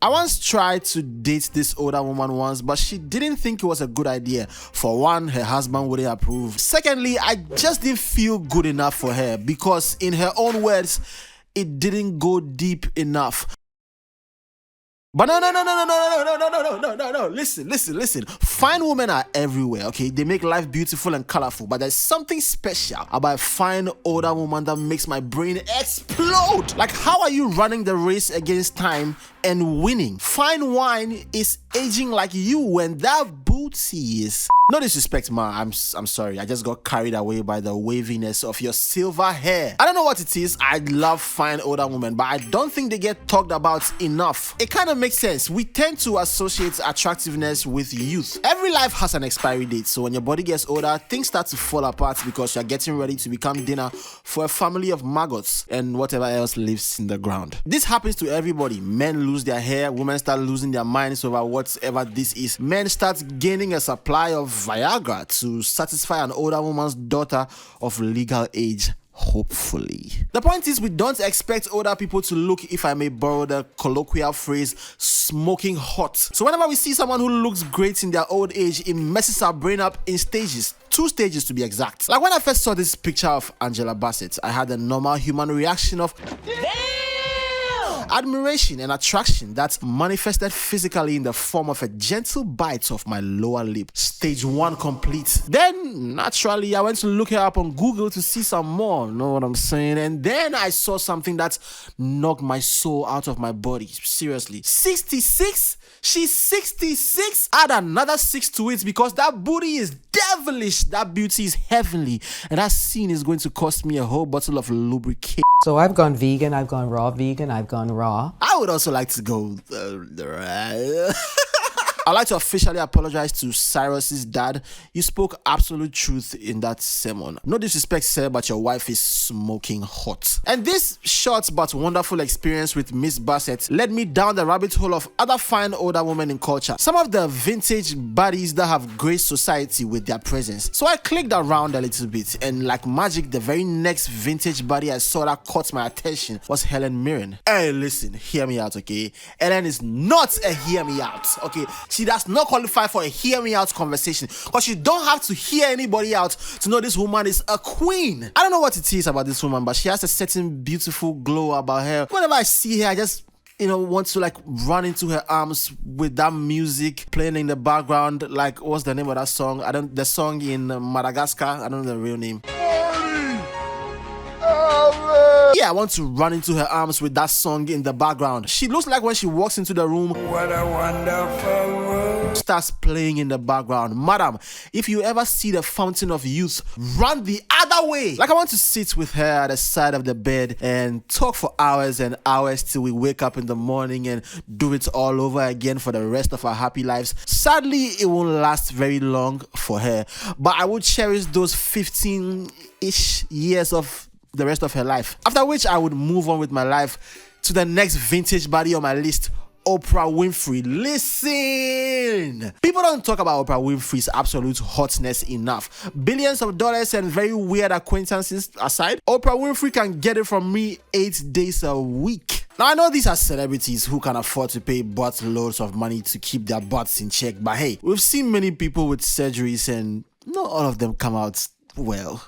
I once tried to date this older woman once, but she didn't think it was a good idea. For one, her husband wouldn't approve. Secondly, I just didn't feel good enough for her because, in her own words, it didn't go deep enough. But no. Listen. Fine women are everywhere, okay? They make life beautiful and colorful, but there's something special about a fine older woman that makes my brain explode. Like, how are you running the race against time and winning? Fine wine is aging like you, and that booty is... No disrespect, ma. I'm sorry. I just got carried away by the waviness of your silver hair. I don't know what it is. I love fine older women, but I don't think they get talked about enough. It kind of makes sense. We tend to associate attractiveness with youth. Every life has an expiry date, so when your body gets older, things start to fall apart because you're getting ready to become dinner for a family of maggots and whatever else lives in the ground. This happens to everybody. Men lose their hair, women start losing their minds over whatever this is. Men start gaining a supply of Viagra to satisfy an older woman's daughter of legal age. Hopefully. The point is, we don't expect older people to look, if I may borrow the colloquial phrase, smoking hot. So whenever we see someone who looks great in their old age, it messes our brain up in stages. 2 stages to be exact. Like when I first saw this picture of Angela Bassett, I had a normal human reaction of admiration and attraction that manifested physically in the form of a gentle bite of my lower lip. Stage 1 complete. Then, naturally, I went to look her up on Google to see some more, know what I'm saying? And then I saw something that knocked my soul out of my body. Seriously. 66? She's 66? Add another 6 to it because that booty is devilish. That beauty is heavenly. And that scene is going to cost me a whole bottle of lubricant. So I've gone vegan, I've gone raw vegan, I've gone raw. I would also like to go... I'd like to officially apologize to Cyrus's dad. You spoke absolute truth in that sermon. No disrespect, sir, but your wife is smoking hot. And this short but wonderful experience with Miss Bassett led me down the rabbit hole of other fine older women in culture. Some of the vintage bodies that have graced society with their presence. So I clicked around a little bit, and like magic, the very next vintage body I saw that caught my attention was Helen Mirren. Hey, listen, hear me out, okay? Helen is not a hear me out, okay? She does not qualify for a hear me out conversation because you don't have to hear anybody out to know this woman is a queen. I don't know what it is about this woman, but she has a certain beautiful glow about her. Whenever I see her, I just want to like run into her arms with that music playing in the background. Like, what's the name of that song? The song in Madagascar. I don't know the real name. Yeah, I want to run into her arms with that song in the background. She looks like when she walks into the room, what a wonderful world, starts playing in the background. Madam, if you ever see the fountain of youth, run the other way. Like, I want to sit with her at the side of the bed and talk for hours and hours till we wake up in the morning and do it all over again for the rest of our happy lives. Sadly, it won't last very long for her, but I would cherish those 15-ish years of the rest of her life. After which I would move on with my life to the next vintage body on my list, Oprah Winfrey. Listen! People don't talk about Oprah Winfrey's absolute hotness enough. Billions of dollars and very weird acquaintances aside, Oprah Winfrey can get it from me 8 days a week. Now, I know these are celebrities who can afford to pay buttloads of money to keep their butts in check, but hey, we've seen many people with surgeries and not all of them come out well.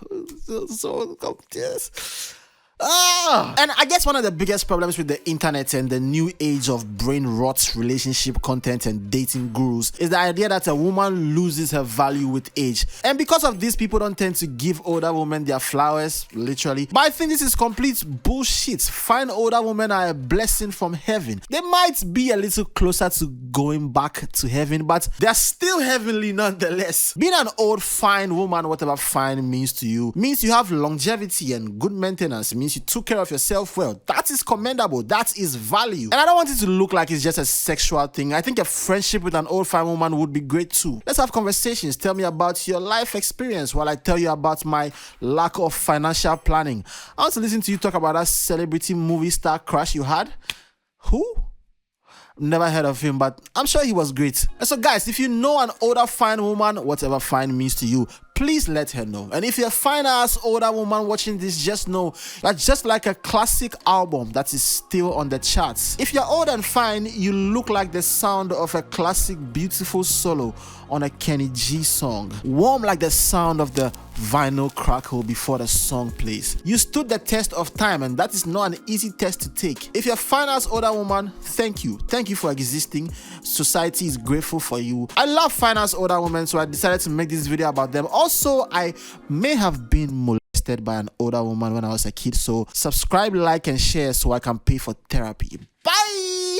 So yes. And I guess one of the biggest problems with the internet and the new age of brain rot relationship content and dating gurus is the idea that a woman loses her value with age. And because of this, people don't tend to give older women their flowers, literally. But I think this is complete bullshit. Fine older women are a blessing from heaven. They might be a little closer to going back to heaven, but they're still heavenly nonetheless. Being an old fine woman, whatever fine means to you, means you have longevity and good maintenance. It means you took care of yourself well. That is commendable. That is value. And I don't want it to look like it's just a sexual thing. I think a friendship with an old fine woman would be great too. Let's have conversations. Tell me about your life experience while I tell you about my lack of financial planning. I want to listen to you talk about that celebrity movie star crush you had. Who? Never heard of him, but I'm sure he was great. And so guys, if you know an older fine woman, whatever fine means to you, please let her know. And if you're a fine-ass older woman watching this, just know that just like a classic album that is still on the charts, if you're old and fine, you look like the sound of a classic beautiful solo on a Kenny G song, warm like the sound of the vinyl crackle before the song plays. You stood the test of time, and that is not an easy test to take. If you're a fine-ass older woman, thank you for existing. Society is grateful for you. I love fine-ass older women, so I decided to make this video about them. Also, I may have been molested by an older woman when I was a kid, so subscribe, like, and share so I can pay for therapy. Bye.